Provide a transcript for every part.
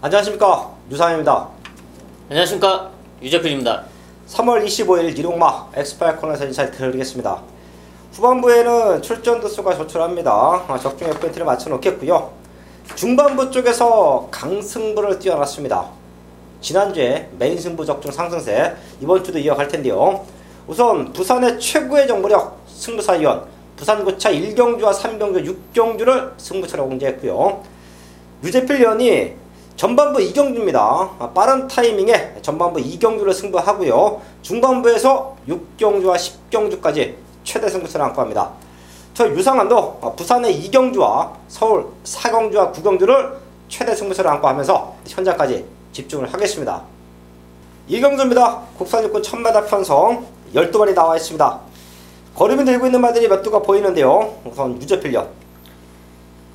안녕하십니까, 유상입니다. 안녕하십니까, 유재필입니다. 3월 25일 일용마 엑스파일 코너에서 인사를 드리겠습니다. 후반부에는 출전 두수가 조촐합니다. 적중의 포인트를 맞춰 놓겠고요. 중반부 쪽에서 강승부를 띄워놨습니다. 지난주에 메인 승부 적중 상승세, 이번 주도 이어갈 텐데요. 우선 부산의 최고의 정보력 승부사위원, 부산고차 1경주와 3경주, 6경주를 승부처로 공개했고요. 유재필 위원이 전반부 2경주입니다. 빠른 타이밍에 전반부 2경주를 승부하고요. 중반부에서 6경주와 10경주까지 최대 승부처를 안고 합니다. 저 유상환도 부산의 2경주와 서울 4경주와 9경주를 최대 승부처를 안고 하면서 현장까지 집중을 하겠습니다. 2경주입니다. 국산 육군 1000m 편성 12마리 나와 있습니다. 걸음이 들고 있는 말들이 몇 두가 보이는데요. 우선 유재필 위원.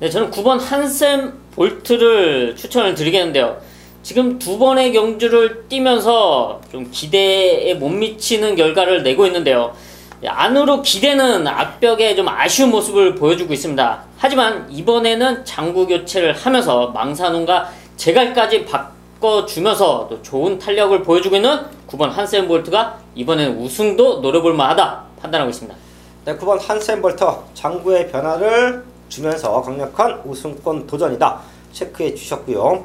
네, 저는 9번 한샘 볼트를 추천을 드리겠는데요. 지금 두 번의 경주를 뛰면서 좀 기대에 못 미치는 결과를 내고 있는데요. 안으로 기대는 앞벽에 좀 아쉬운 모습을 보여주고 있습니다. 하지만 이번에는 장구 교체를 하면서 망사눈과 제갈까지 바꿔주면서 또 좋은 탄력을 보여주고 있는 9번 한샘 볼트가 이번에는 우승도 노려볼 만하다 판단하고 있습니다. 네, 9번 한샘 볼트 장구의 변화를 주면서 강력한 우승권 도전이다 체크해 주셨고요.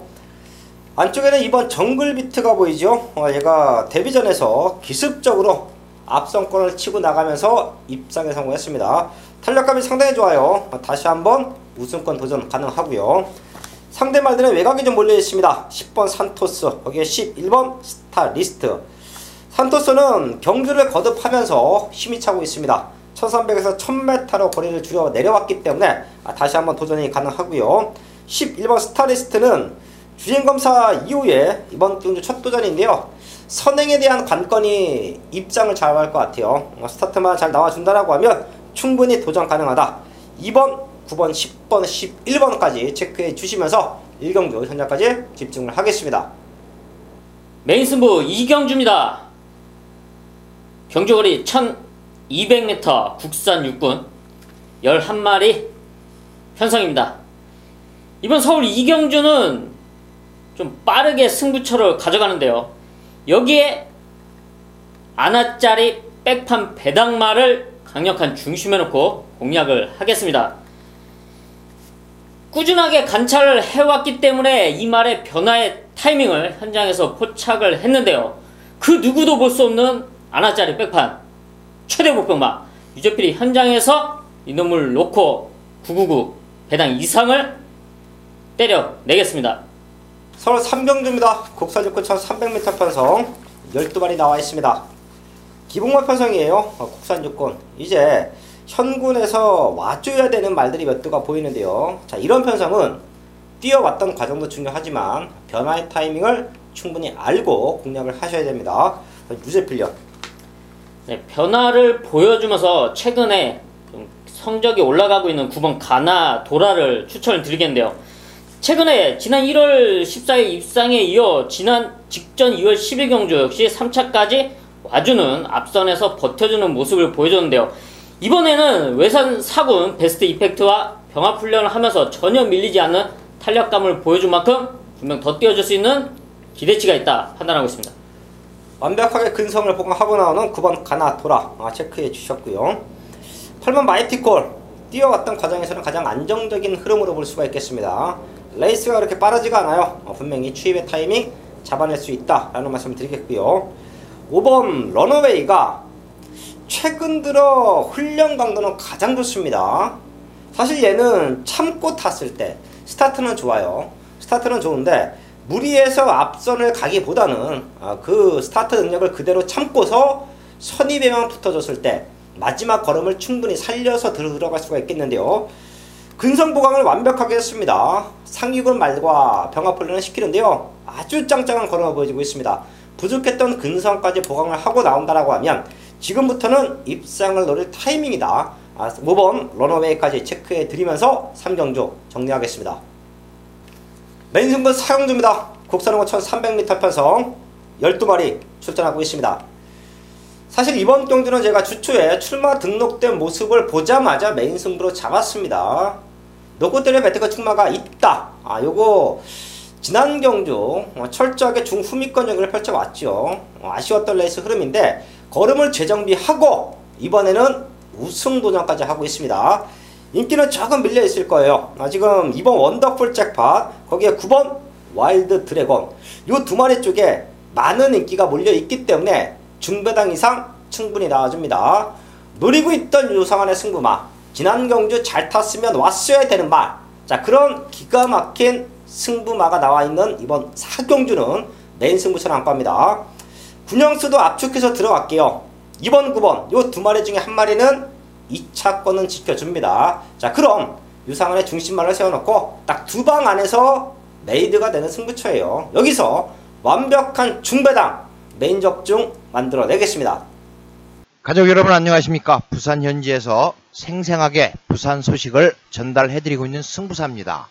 안쪽에는 이번 정글비트가 보이죠. 얘가 데뷔전에서 기습적으로 앞선권을 치고 나가면서 입상에 성공했습니다. 탄력감이 상당히 좋아요. 다시 한번 우승권 도전 가능하고요. 상대 말들은 외곽이 좀 몰려 있습니다. 10번 산토스, 거기에 11번 스타리스트. 산토스는 경주를 거듭하면서 힘이 차고 있습니다. 1300에서 1000m로 거리를 줄여 내려왔기 때문에 다시 한번 도전이 가능하고요. 11번 스타리스트는 주행검사 이후에 이번 경주 첫 도전인데요. 선행에 대한 관건이 입장을 잘 할 것 같아요. 스타트만 잘 나와준다라고 하면 충분히 도전 가능하다. 2번, 9번, 10번, 11번까지 체크해 주시면서 1경주 현장까지 집중을 하겠습니다. 메인 승부 2경주입니다. 경주거리 1200m 국산 육군 11마리 편성입니다. 이번 서울 2경주는 좀 빠르게 승부처를 가져가는데요. 여기에 아나짜리 백판 배당마를 강력한 중심에 놓고 공략을 하겠습니다. 꾸준하게 관찰을 해왔기 때문에 이 말의 변화의 타이밍을 현장에서 포착을 했는데요. 그 누구도 볼 수 없는 아나짜리 백판 최대 목표마 유재필이 현장에서 이놈을 놓고 999 배당 이상을 때려내겠습니다. 서울 3경주입니다. 국산 육군 1300m 편성 12마리 나와 있습니다. 기복마 편성이에요. 국산 육군. 이제 현군에서 와줘야 되는 말들이 몇 두가 보이는데요. 자, 이런 편성은 뛰어왔던 과정도 중요하지만 변화의 타이밍을 충분히 알고 공략을 하셔야 됩니다. 유재필 위원. 네, 변화를 보여주면서 최근에 좀 성적이 올라가고 있는 9번 가나 도라를 추천을 드리겠는데요. 최근에 지난 1월 14일 입상에 이어 지난 직전 2월 10일 경주 역시 3차까지 와주는 앞선에서 버텨주는 모습을 보여줬는데요. 이번에는 외산 4군 베스트 이펙트와 병합훈련을 하면서 전혀 밀리지 않는 탄력감을 보여준 만큼 분명 더 뛰어줄 수 있는 기대치가 있다 판단하고 있습니다. 완벽하게 근성을 보강하고 나오는 9번 가나 도라 체크해 주셨고요. 8번 마이티콜 뛰어왔던 과정에서는 가장 안정적인 흐름으로 볼 수가 있겠습니다. 레이스가 그렇게 빠르지가 않아요. 분명히 추입의 타이밍 잡아낼 수 있다 라는 말씀을 드리겠고요. 5번 런어웨이가 최근 들어 훈련 강도는 가장 좋습니다. 사실 얘는 참고 탔을 때 스타트는 좋아요. 스타트는 좋은데 무리해서 앞선을 가기보다는 그 스타트 능력을 그대로 참고서 선입에만 붙어줬을 때 마지막 걸음을 충분히 살려서 들어갈 수가 있겠는데요. 근성 보강을 완벽하게 했습니다. 상위군 말과 병합훈련을 시키는데요. 아주 짱짱한 걸음을 보여주고 있습니다. 부족했던 근성까지 보강을 하고 나온다라고 하면 지금부터는 입상을 노릴 타이밍이다. 5번 런어웨이까지 체크해 드리면서 3경주 정리하겠습니다. 메인 승부 4경주입니다. 국산호고 1300m 편성 12마리 출전하고 있습니다. 사실 이번 경주는 제가 주초에 출마 등록된 모습을 보자마자 메인 승부로 잡았습니다. 노코텔의 배트가 출마가 있다. 요거 지난 경주 철저하게 중후미권 경기를 펼쳐왔죠. 아쉬웠던 레이스 흐름인데 걸음을 재정비하고 이번에는 우승 도전까지 하고 있습니다. 인기는 조금 밀려 있을 거예요. 지금 이번 원더풀 잭팟 거기에 9번 와일드 드래곤 이 두 마리 쪽에 많은 인기가 몰려 있기 때문에 중배당 이상 충분히 나와줍니다. 노리고 있던 유상환의 승부마, 지난 경주 잘 탔으면 왔어야 되는 말, 자 그런 기가 막힌 승부마가 나와 있는 이번 4경주는 메인 승부처럼 안고 합니다. 군영수도 압축해서 들어갈게요. 이번 9번 요 두 마리 중에 한 마리는 2차권은 지켜줍니다. 자 그럼 유상환의 중심말을 세워놓고 딱 두 방 안에서 메이드가 되는 승부처예요. 여기서 완벽한 중배당 메인 적중 만들어내겠습니다. 가족 여러분 안녕하십니까. 부산 현지에서 생생하게 부산 소식을 전달해드리고 있는 승부사입니다.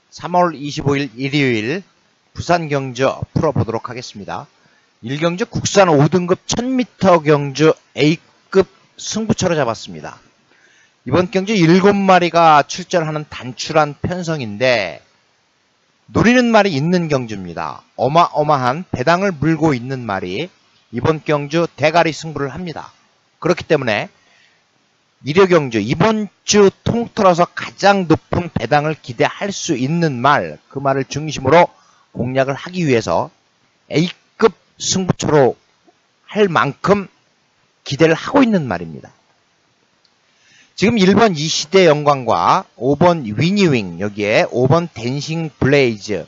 3월 25일 일요일 부산 경주 풀어보도록 하겠습니다. 1경주 국산 5등급 1000m 경주 A급 승부처로 잡았습니다. 이번 경주 7마리가 출전하는 단출한 편성인데 노리는 말이 있는 경주입니다. 어마어마한 배당을 물고 있는 말이 이번 경주 대가리 승부를 합니다. 그렇기 때문에 1여 경주 이번 주 통틀어서 가장 높은 배당을 기대할 수 있는 말, 그 말을 중심으로 공략을 하기 위해서 A급 승부처로 할 만큼 기대를 하고 있는 말입니다. 지금 1번 이시대 영광과 5번 위니윙, 여기에 5번 댄싱 블레이즈,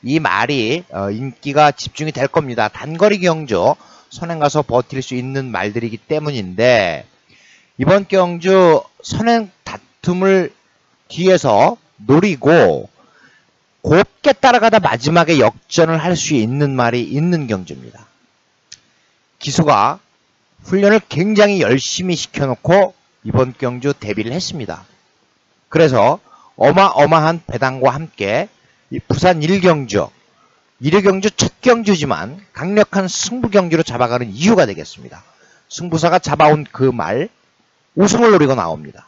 이 말이 인기가 집중이 될 겁니다. 단거리 경주 선행 가서 버틸 수 있는 말들이기 때문인데 이번 경주 선행 다툼을 뒤에서 노리고 곱게 따라가다 마지막에 역전을 할 수 있는 말이 있는 경주입니다. 기수가 훈련을 굉장히 열심히 시켜놓고 이번 경주 데뷔를 했습니다. 그래서 어마어마한 배당과 함께 이 부산 1경주, 1회 경주 첫 경주지만 강력한 승부 경주로 잡아가는 이유가 되겠습니다. 승부사가 잡아온 그 말, 우승을 노리고 나옵니다.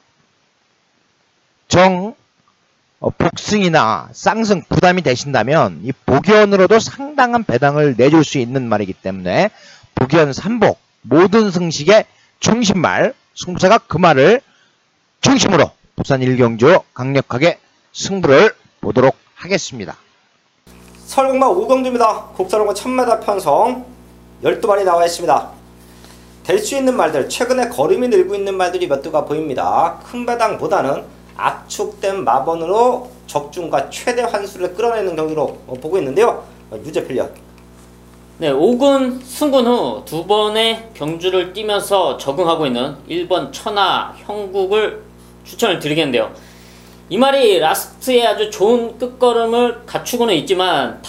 복승이나 쌍승 부담이 되신다면 이 복연으로도 상당한 배당을 내줄 수 있는 말이기 때문에 복연 3복, 모든 승식의 중심말, 승부사가 그 말을 중심으로 부산 1경주 강력하게 승부를 보도록 하겠습니다. 설국마 5경주입니다. 국산홍어 1000m 편성 12마리 나와 있습니다. 될 수 있는 말들, 최근에 걸음이 늘고 있는 말들이 몇 두가 보입니다. 큰 배당보다는 압축된 마번으로 적중과 최대 환수를 끌어내는 경기로 보고 있는데요. 유재필련. 네, 5군 승군 후 두 번의 경주를 뛰면서 적응하고 있는 1번 천하 형국을 추천을 드리겠는데요. 이 말이 라스트에 아주 좋은 끝걸음을 갖추고는 있지만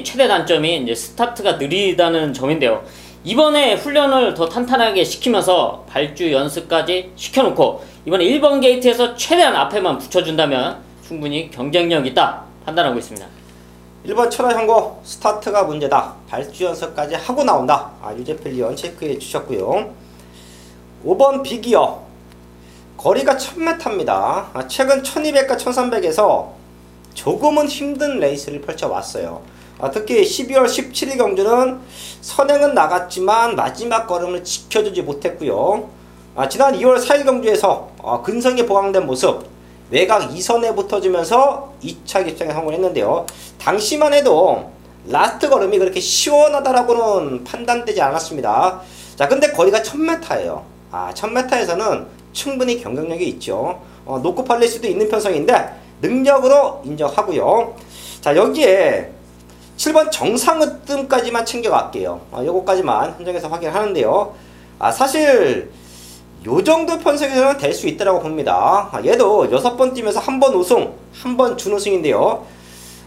최대 단점이 이제 스타트가 느리다는 점인데요. 이번에 훈련을 더 탄탄하게 시키면서 발주 연습까지 시켜놓고 이번에 1번 게이트에서 최대한 앞에만 붙여준다면 충분히 경쟁력 있다 판단하고 있습니다. 1번 천하형고 스타트가 문제다. 발주 연습까지 하고 나온다. 유재필리언 체크해 주셨고요. 5번 비기어 거리가 1000m입니다. 최근 1200과 1300에서 조금은 힘든 레이스를 펼쳐왔어요. 특히 12월 17일 경주는 선행은 나갔지만 마지막 걸음을 지켜주지 못했고요. 지난 2월 4일 경주에서 근성이 보강된 모습, 외곽 2선에 붙어주면서 2차 결정에 성공했는데요. 당시만 해도 라스트 걸음이 그렇게 시원하다라고는 판단되지 않았습니다. 자, 근데 거리가 1000m예요. 1000m에서는 충분히 경쟁력이 있죠. 놓고 팔릴 수도 있는 편성인데 능력으로 인정하고요. 자, 여기에 7번 정상으뜸까지만 챙겨갈게요. 요거까지만 현장에서 확인하는데요. 사실 요 정도 편성에서는 될 수 있다고 봅니다. 얘도 6번 뛰면서 한 번 우승, 한 번 준우승인데요.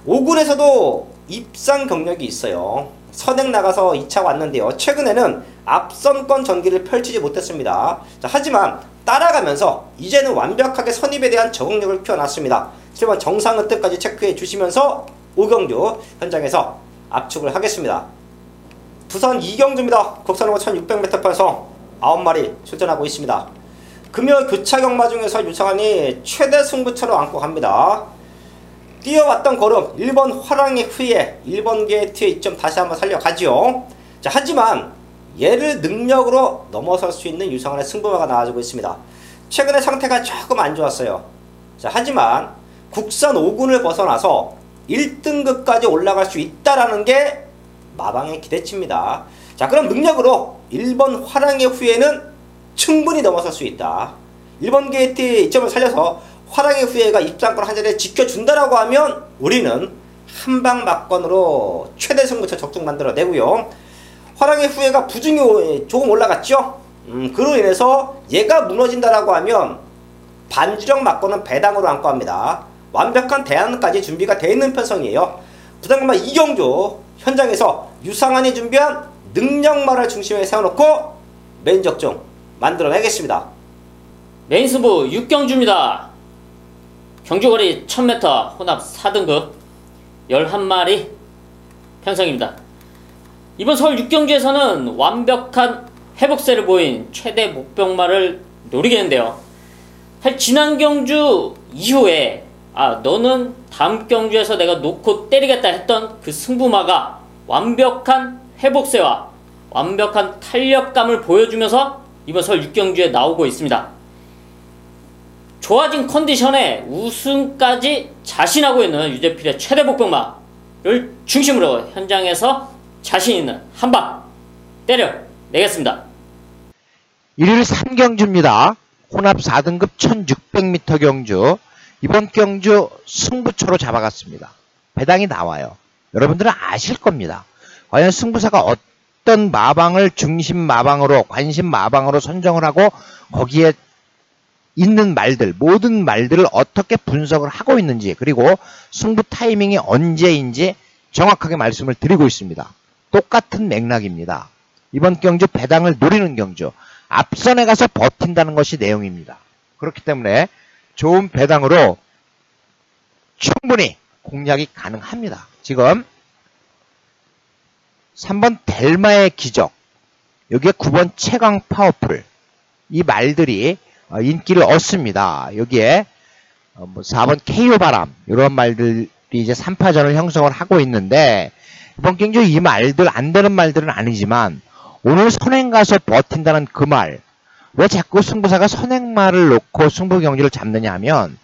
5군에서도 입상 경력이 있어요. 선행 나가서 2차 왔는데요. 최근에는 앞선권 전기를 펼치지 못했습니다. 자, 하지만 따라가면서 이제는 완벽하게 선입에 대한 적응력을 키워놨습니다. 7번 정상으뜸까지 체크해 주시면서 5경주 현장에서 압축을 하겠습니다. 부산 2경주입니다. 국산홍어 1600m 편성 9마리 출전하고 있습니다. 금요 교차 경마 중에서 유창환이 최대 승부처로 안고 갑니다. 뛰어왔던 걸음 1번 화랑의 후에 1번 게이트의 이점 다시 한번 살려가지요. 자, 하지만 얘를 능력으로 넘어설 수 있는 유성환의 승부마가 나와주고 있습니다. 최근에 상태가 조금 안 좋았어요. 자, 하지만 국산 5군을 벗어나서 1등급까지 올라갈 수 있다라는 게 마방의 기대치입니다. 자, 그럼 능력으로 1번 화랑의 후에는 충분히 넘어설 수 있다. 1번 게이트의 이점을 살려서 화랑의 후예가 입장권 한 자리에 지켜준다라고 하면 우리는 한방 막건으로 최대 승부처 적중 만들어내고요. 화랑의 후예가 부중이 조금 올라갔죠. 그로 인해서 얘가 무너진다라고 하면 반주력 막건은 배당으로 안고 합니다. 완벽한 대안까지 준비가 되어 있는 편성이에요. 부담금만 이경주 현장에서 유상환이 준비한 능력말을 중심에 세워놓고 메인 적중 만들어내겠습니다. 메인 승부 6경주입니다. 경주거리 1000m 혼합 4등급 11마리 편성입니다. 이번 서울 6경주에서는 완벽한 회복세를 보인 최대 목병마를 노리겠는데요. 사실 지난 경주 이후에 너는 다음 경주에서 내가 놓고 때리겠다 했던 그 승부마가 완벽한 회복세와 완벽한 탄력감을 보여주면서 이번 서울 6경주에 나오고 있습니다. 좋아진 컨디션에 우승까지 자신하고 있는 유재필의 최대 목병마를 중심으로 현장에서 자신 있는 한방 때려내겠습니다. 일요일 3경주입니다. 혼합 4등급 1600m 경주. 이번 경주 승부처로 잡아갔습니다. 배당이 나와요. 여러분들은 아실 겁니다. 과연 승부사가 어떤 마방을 중심 마방으로, 관심 마방으로 선정을 하고 거기에 있는 말들, 모든 말들을 어떻게 분석을 하고 있는지, 그리고 승부 타이밍이 언제인지 정확하게 말씀을 드리고 있습니다. 똑같은 맥락입니다. 이번 경주 배당을 노리는 경주, 앞선에 가서 버틴다는 것이 내용입니다. 그렇기 때문에 좋은 배당으로 충분히 공략이 가능합니다. 지금 3번 델마의 기적, 여기에 9번 최강 파워풀, 이 말들이 인기를 얻습니다. 여기에 4번 KO 바람, 이런 말들이 이제 3파전을 형성을 하고 있는데, 이번 경주 이 말들, 안 되는 말들은 아니지만 오늘 선행 가서 버틴다는 그 말, 왜 자꾸 승부사가 선행마를 놓고 승부 경주를 잡느냐 하면,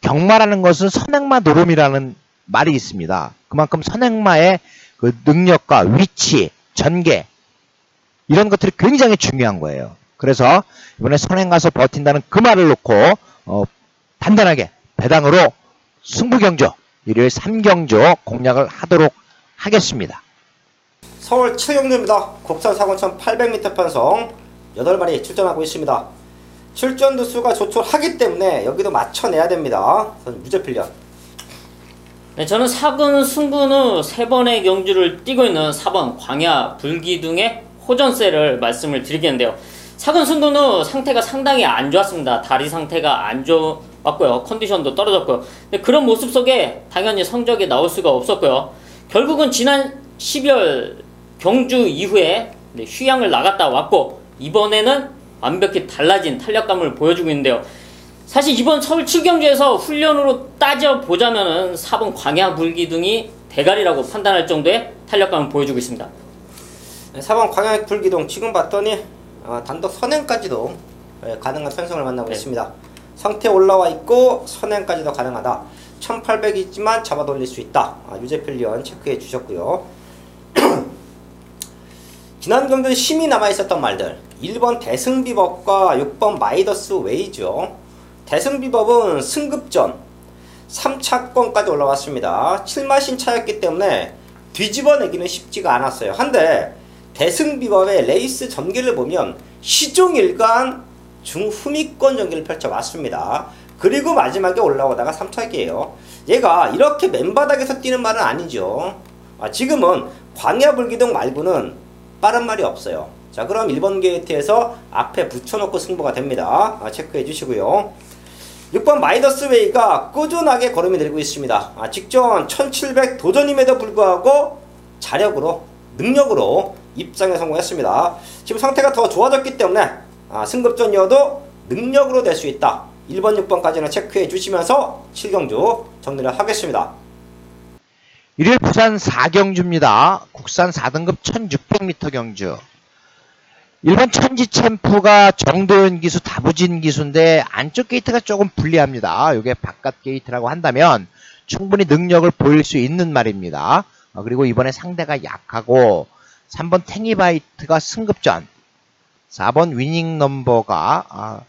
경마라는 것은 선행마 노름이라는 말이 있습니다. 그만큼 선행마의 그 능력과 위치, 전개, 이런 것들이 굉장히 중요한 거예요. 그래서 이번에 선행 가서 버틴다는 그 말을 놓고 단단하게 배당으로 승부 경주, 일요일 3경주 공략을 하도록 하겠습니다. 서울 7경주입니다. 국산 4,800m 편성 8마리 출전하고 있습니다. 출전 두수가 조촐하기 때문에 여기도 맞춰내야 됩니다. 유재필련. 네, 저는 4군 승부는 3번의 경주를 뛰고 있는 4번 광야 불기둥의 호전세를 말씀을 드리겠는데요. 4군 승부는 상태가 상당히 안 좋았습니다. 다리 상태가 안 좋았고요. 컨디션도 떨어졌고요. 근데 그런 모습 속에 당연히 성적이 나올 수가 없었고요. 결국은 지난 12월 경주 이후에 휴양을 나갔다 왔고, 이번에는 완벽히 달라진 탄력감을 보여주고 있는데요. 사실 이번 서울 7경주에서 훈련으로 따져보자면은 4번 광야 불기둥이 대가리라고 판단할 정도의 탄력감을 보여주고 있습니다. 4번 광야 불기둥 지금 봤더니 단독 선행까지도 가능한 편성을 만나고 있습니다. 상태 올라와 있고 선행까지도 가능하다. 1800이지만 잡아 돌릴 수 있다. 유재필련 체크해 주셨고요. 지난 경주에 힘이 남아있었던 말들, 1번 대승비법과 6번 마이더스 웨이죠. 대승비법은 승급전 3차권까지 올라왔습니다. 7마신 차였기 때문에 뒤집어내기는 쉽지가 않았어요. 한데 대승비법의 레이스 전개를 보면 시종일관 중후미권 전개를 펼쳐왔습니다. 그리고 마지막에 올라오다가 3차기예요. 얘가 이렇게 맨바닥에서 뛰는 말은 아니죠. 지금은 광야불기둥 말고는 빠른 말이 없어요. 자, 그럼 1번 게이트에서 앞에 붙여놓고 승부가 됩니다. 체크해 주시고요. 6번 마이더스 웨이가 꾸준하게 걸음이 내리고 있습니다. 직전 1700 도전임에도 불구하고 자력으로, 능력으로 입상에 성공했습니다. 지금 상태가 더 좋아졌기 때문에 승급전이어도 능력으로 낼 수 있다. 1번, 6번까지는 체크해 주시면서 7경주 정리를 하겠습니다. 일요일 부산 4경주입니다. 국산 4등급 1600m 경주. 1번 천지 챔프가 정도현 기수, 다부진 기수인데 안쪽 게이트가 조금 불리합니다. 이게 바깥 게이트라고 한다면 충분히 능력을 보일 수 있는 말입니다. 그리고 이번에 상대가 약하고 3번 탱이바이트가 승급전, 4번 위닝 넘버가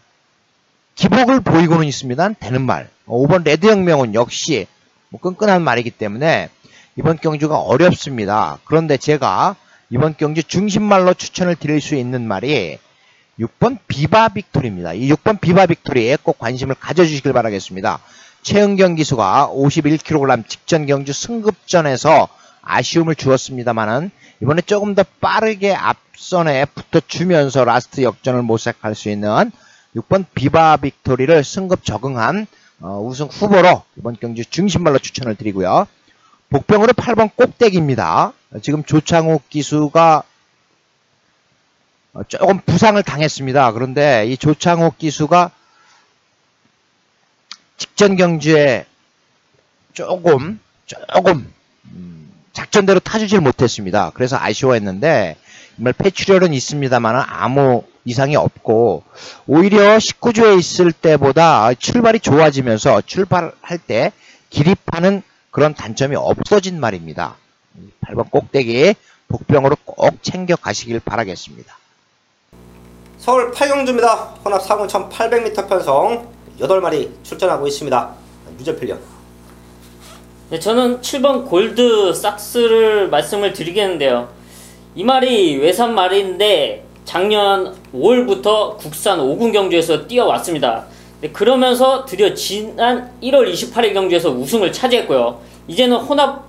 기복을 보이고는 있습니다. 되는 말. 5번 레드혁명은 역시 끈끈한 말이기 때문에 이번 경주가 어렵습니다. 그런데 제가 이번 경주 중심말로 추천을 드릴 수 있는 말이 6번 비바 빅토리입니다. 이 6번 비바 빅토리에 꼭 관심을 가져주시길 바라겠습니다. 최은경 기수가 51kg 직전 경주 승급전에서 아쉬움을 주었습니다만은 이번에 조금 더 빠르게 앞선에 붙어주면서 라스트 역전을 모색할 수 있는 6번 비바 빅토리를 승급 적응한 우승 후보로 이번 경주 중심말로 추천을 드리고요. 복병으로 8번 꼭대기입니다. 지금 조창욱 기수가 조금 부상을 당했습니다. 그런데 이 조창욱 기수가 직전 경주에 조금 작전대로 타주질 못했습니다. 그래서 아쉬워했는데 정말 폐출혈은 있습니다만 아무 이상이 없고 오히려 19조에 있을 때보다 출발이 좋아지면서 출발할 때 기립하는 그런 단점이 없어진 말입니다. 8번 꼭대기 복병으로 꼭 챙겨 가시길 바라겠습니다. 서울 8경주입니다. 혼합 4군 1800m 편성 8마리 출전하고 있습니다. 무죄필력. 네, 저는 7번 골드 삭스를 말씀을 드리겠는데요. 이 말이 외산 말인데 작년 5월부터 국산 5군 경주에서 뛰어왔습니다. 네, 그러면서 드디어 지난 1월 28일 경주에서 우승을 차지했고요. 이제는 혼합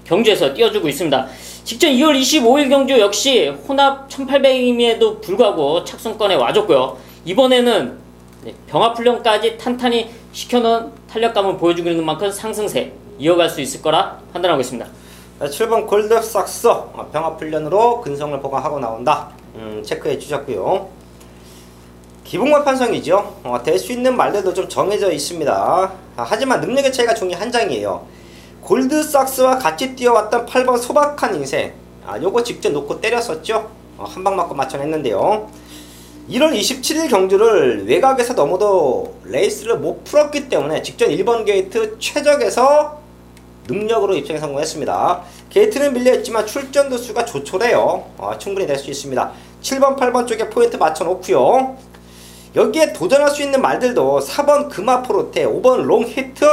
경주에서 뛰어주고 있습니다. 직전 2월 25일 경주 역시 혼합 1800임에도 불구하고 착순권에 와줬고요. 이번에는 병합훈련까지 탄탄히 시켜놓은 탄력감을 보여주고 있는 만큼 상승세 이어갈 수 있을 거라 판단하고 있습니다. 7번 골드삭스 병합훈련으로 근성을 보강하고 나온다. 체크해 주셨고요. 기복말 편성이죠. 될 수 있는 말들도 좀 정해져 있습니다. 하지만 능력의 차이가 종이 한 장이에요. 골드삭스와 같이 뛰어왔던 8번 소박한 인생, 요거 직접 놓고 때렸었죠. 한 방 맞고 맞춰냈는데요. 1월 27일 경주를 외곽에서 너무도 레이스를 못 풀었기 때문에 직전 1번 게이트 최적에서 능력으로 입장에 성공했습니다. 게이트는 밀려있지만 출전도 수가 조촐해요. 충분히 될 수 있습니다. 7번 8번 쪽에 포인트 맞춰놓고요. 여기에 도전할 수 있는 말들도 4번 금화포르테, 5번 롱히트,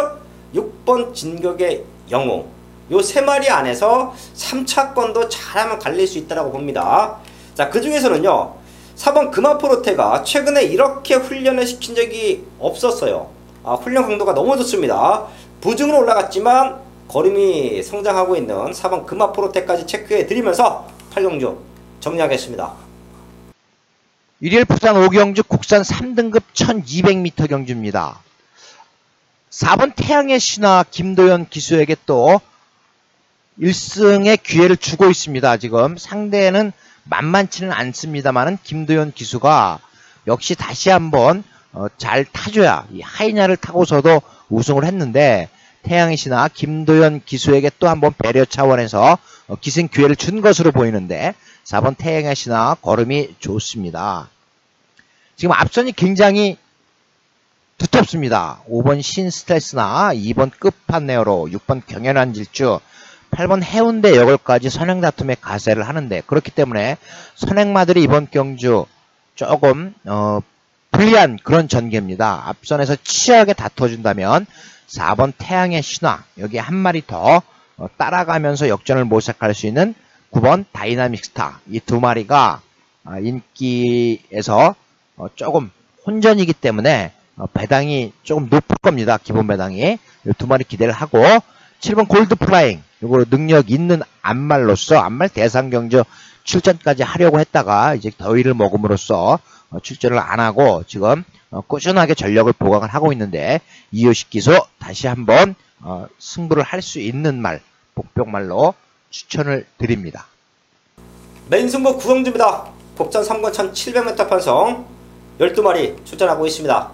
6번 진격의 영웅, 요 3마리 안에서 3차권도 잘하면 갈릴 수 있다고 봅니다. 자, 그 중에서는요 4번 금화포르테가 최근에 이렇게 훈련을 시킨 적이 없었어요. 훈련 강도가 너무 좋습니다. 부중으로 올라갔지만 걸음이 성장하고 있는 4번 금화포르테까지 체크해 드리면서 8경주 정리하겠습니다. 일요일 부산 5경주 국산 3등급 1200m 경주입니다. 4번 태양의 신화 김도현 기수에게 또 1승의 기회를 주고 있습니다. 지금 상대는 만만치는 않습니다만은 김도현 기수가 역시 다시 한번 잘 타줘야 이 하이냐를 타고서도 우승을 했는데 태양의 신화 김도현 기수에게 또 한번 배려 차원에서 기승 기회를 준 것으로 보이는데 4번 태양의 신화 걸음이 좋습니다. 지금 앞선이 굉장히 두텁습니다. 5번 신스트레스나 2번 끝판네어로 6번 경연한 질주 8번 해운대 여걸까지 선행 다툼에 가세를 하는데 그렇기 때문에 선행마들이 이번 경주 조금 불리한 그런 전개입니다. 앞선에서 치열하게 다퉈준다면 4번 태양의 신화 여기 한 마리 더 따라가면서 역전을 모색할 수 있는 9번 다이나믹 스타 이 두 마리가 인기에서 조금 혼전이기 때문에 배당이 조금 높을 겁니다. 기본 배당이 이 두 마리 기대를 하고 7번 골드 플라잉 요거 능력 있는 안말로서 안말 대상 경주 출전까지 하려고 했다가 이제 더위를 먹음으로써 출전을 안 하고 지금 꾸준하게 전력을 보강을 하고 있는데 이효식 기수 다시 한번 승부를 할 수 있는 말 복병말로 추천을 드립니다. 메인 승부 9경주입니다. 복전 3권 1700m 편성 12마리 출전하고 있습니다.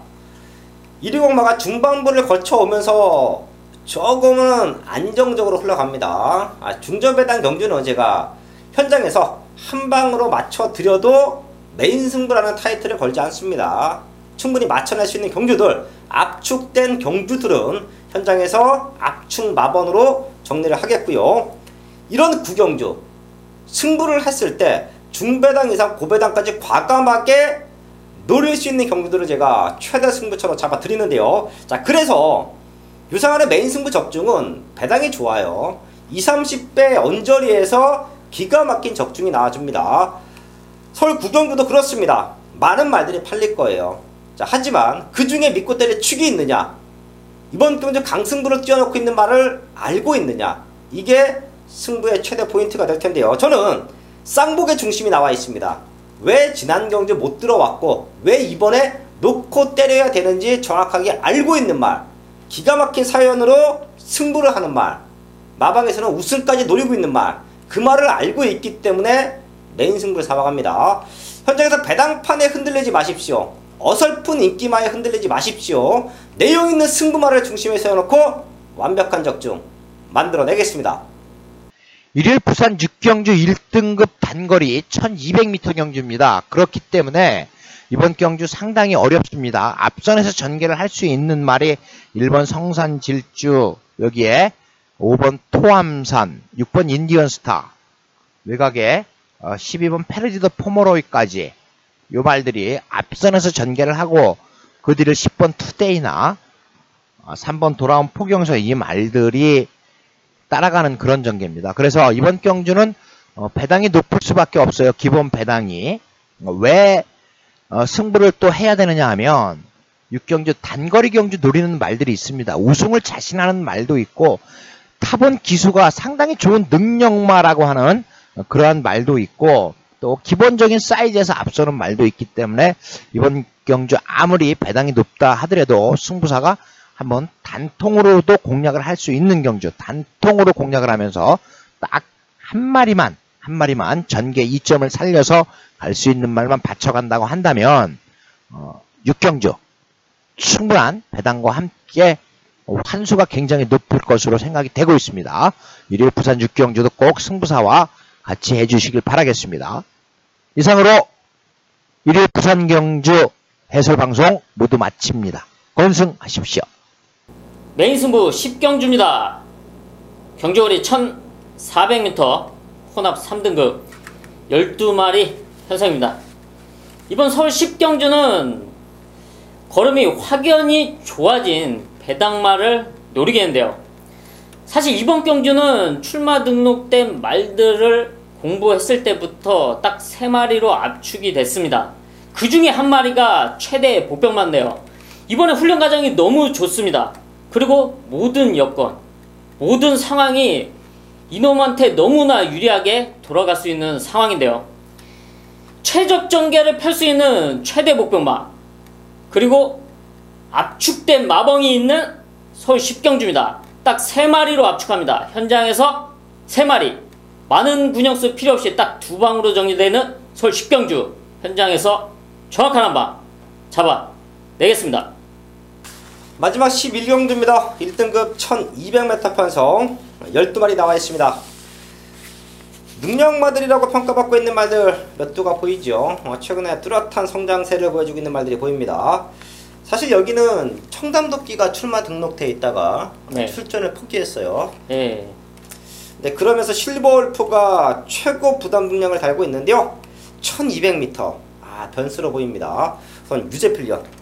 120마가 중반부를 거쳐오면서 조금은 안정적으로 흘러갑니다. 중저배당 경주는 제가 현장에서 한 방으로 맞춰드려도 메인 승부라는 타이틀을 걸지 않습니다. 충분히 맞춰낼 수 있는 경주들, 압축된 경주들은 현장에서 압축 마번으로 정리를 하겠고요. 이런 구경주, 승부를 했을 때 중배당 이상 고배당까지 과감하게 노릴 수 있는 경주들을 제가 최대 승부처로 잡아드리는데요. 자, 그래서 유상한의 메인 승부 적중은 배당이 좋아요. 20, 30배 언저리에서 기가 막힌 적중이 나와줍니다. 서울 구경주도 그렇습니다. 많은 말들이 팔릴 거예요. 자, 하지만 그 중에 믿고 때릴 축이 있느냐, 이번 경주 강승부를 띄워놓고 있는 말을 알고 있느냐, 이게 승부의 최대 포인트가 될 텐데요. 저는 쌍복의 중심이 나와 있습니다. 왜 지난 경주 못 들어왔고 왜 이번에 놓고 때려야 되는지 정확하게 알고 있는 말, 기가 막힌 사연으로 승부를 하는 말, 마방에서는 우승까지 노리고 있는 말, 그 말을 알고 있기 때문에 메인 승부를 잡아갑니다. 현장에서 배당판에 흔들리지 마십시오. 어설픈 인기마에 흔들리지 마십시오. 내용 있는 승부말을 중심에 세워놓고 완벽한 적중 만들어내겠습니다. 일요일 부산 6경주 1등급 단거리 1200m 경주입니다. 그렇기 때문에 이번 경주 상당히 어렵습니다. 앞선에서 전개를 할 수 있는 말이 1번 성산질주, 여기에 5번 토암산, 6번 인디언스타, 외곽에 12번 페르디더 포모로이까지 요 말들이 앞선에서 전개를 하고 그 뒤를 10번 투데이나 3번 돌아온 포경서, 이 말들이 따라가는 그런 전개입니다. 그래서 이번 경주는 배당이 높을 수밖에 없어요. 기본 배당이. 왜 승부를 또 해야 되느냐 하면 6경주 단거리 경주 노리는 말들이 있습니다. 우승을 자신하는 말도 있고 타본 기수가 상당히 좋은 능력마라고 하는 그러한 말도 있고 또 기본적인 사이즈에서 앞서는 말도 있기 때문에 이번 경주 아무리 배당이 높다 하더라도 승부사가 한번 단통으로도 공략을 할 수 있는 경주, 단통으로 공략을 하면서 딱 한 마리만 전개 2점을 살려서 갈 수 있는 말만 받쳐간다고 한다면 6경주 충분한 배당과 함께 환수가 굉장히 높을 것으로 생각이 되고 있습니다. 일요일 부산 6경주도 꼭 승부사와 같이 해주시길 바라겠습니다. 이상으로 일요일 부산 경주 해설방송 모두 마칩니다. 건승하십시오. 메인 승부 10경주입니다. 경주거리 1400m, 혼합 3등급 12마리 현상입니다. 이번 서울 10경주는 걸음이 확연히 좋아진 배당말을 노리겠는데요. 사실 이번 경주는 출마 등록된 말들을 공부했을 때부터 딱 3마리로 압축이 됐습니다. 그 중에 한 마리가 최대 보병만인데요. 이번에 훈련 과정이 너무 좋습니다. 그리고 모든 여건, 모든 상황이 이놈한테 너무나 유리하게 돌아갈 수 있는 상황인데요. 최적 전개를 펼 수 있는 최대 복병마, 그리고 압축된 마벙이 있는 서울 10경주입니다. 딱 3마리로 압축합니다. 현장에서 3마리, 많은 군형수 필요 없이 딱 2방으로 정리되는 서울 10경주 현장에서 정확한 한 방 잡아내겠습니다. 마지막 11경주입니다. 1등급 1200m 편성 12마리 나와 있습니다. 능력마들이라고 평가받고 있는 말들 몇 두가 보이죠. 최근에 뚜렷한 성장세를 보여주고 있는 말들이 보입니다. 사실 여기는 청담도끼가 출마 등록돼 있다가 출전을 포기했어요. 네, 그러면서 실버울프가 최고 부담 능력을 달고 있는데요. 1200m 변수로 보입니다. 그건 유재필련.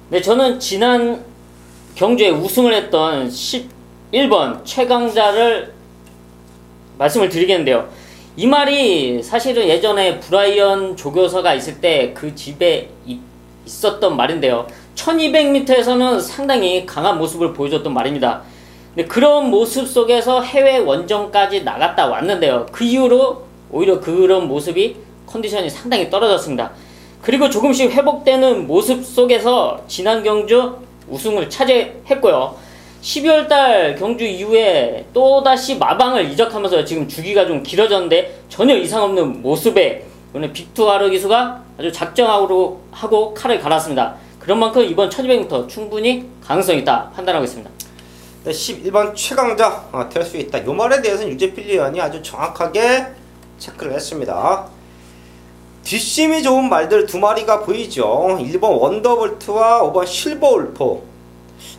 네, 저는 지난 경주에 우승을 했던 11번 최강자를 말씀을 드리겠는데요. 이 말이 사실은 예전에 브라이언 조교서가 있을 때 그 집에 있었던 말인데요. 1200m에서는 상당히 강한 모습을 보여줬던 말입니다. 근데 그런 모습 속에서 해외 원정까지 나갔다 왔는데요. 그 이후로 오히려 그런 모습이 컨디션이 상당히 떨어졌습니다. 그리고 조금씩 회복되는 모습 속에서 지난 경주 우승을 차지했고요. 12월달 경주 이후에 또다시 마방을 이적하면서 지금 주기가 좀 길어졌는데 전혀 이상 없는 모습에 오늘 빅투 하르 기수가 아주 작정하고 하고 칼을 갈았습니다. 그런 만큼 이번 1200m 충분히 가능성이 있다 판단하고 있습니다. 네, 11번 최강자 될 수 있다. 요 말에 대해서는 유재필리언이 아주 정확하게 체크를 했습니다. 뒷심이 좋은 말들 두 마리가 보이죠. 1번 원더볼트와 5번 실버울프.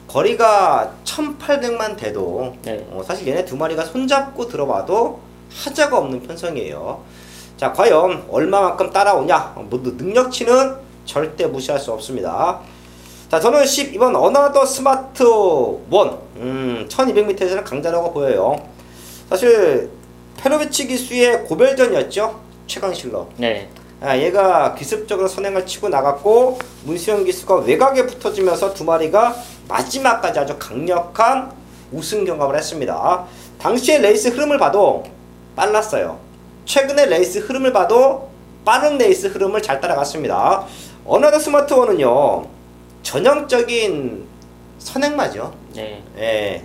거리가 1800만 돼도 네. 사실 얘네 두 마리가 손잡고 들어봐도 하자가 없는 편성이에요. 자, 과연 얼마만큼 따라오냐. 모두 능력치는 절대 무시할 수 없습니다. 자, 저는 12번 어나더 스마트 원 1200m에서는 강자라고 보여요. 사실 페로비치 기수의 고별전이었죠. 최강실러. 네. 얘가 기습적으로 선행을 치고 나갔고 문수영 기수가 외곽에 붙어지면서 두 마리가 마지막까지 아주 강력한 우승 경합을 했습니다. 당시의 레이스 흐름을 봐도 빨랐어요. 최근의 레이스 흐름을 봐도 빠른 레이스 흐름을 잘 따라갔습니다. 어나더 스마트 원은요 전형적인 선행마죠. 네. 예,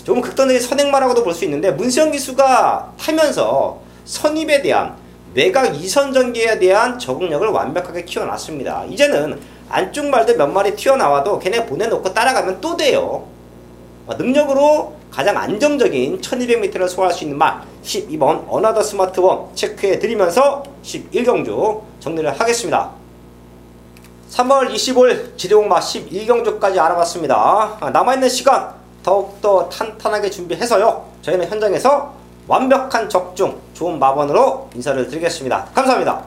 조금 극단적인 선행마라고도 볼 수 있는데 문수영 기수가 타면서 선입에 대한 외곽 2선 전개에 대한 적응력을 완벽하게 키워놨습니다. 이제는 안쪽 말들 몇 마리 튀어나와도 걔네 보내놓고 따라가면 또 돼요. 능력으로 가장 안정적인 1200m를 소화할 수 있는 말 12번 어나더 스마트 원 체크해드리면서 11경주 정리를 하겠습니다. 3월 25일 지대공마 11경주까지 알아봤습니다. 남아있는 시간 더욱더 탄탄하게 준비해서요. 저희는 현장에서 완벽한 적중, 좋은 마번으로 인사를 드리겠습니다. 감사합니다.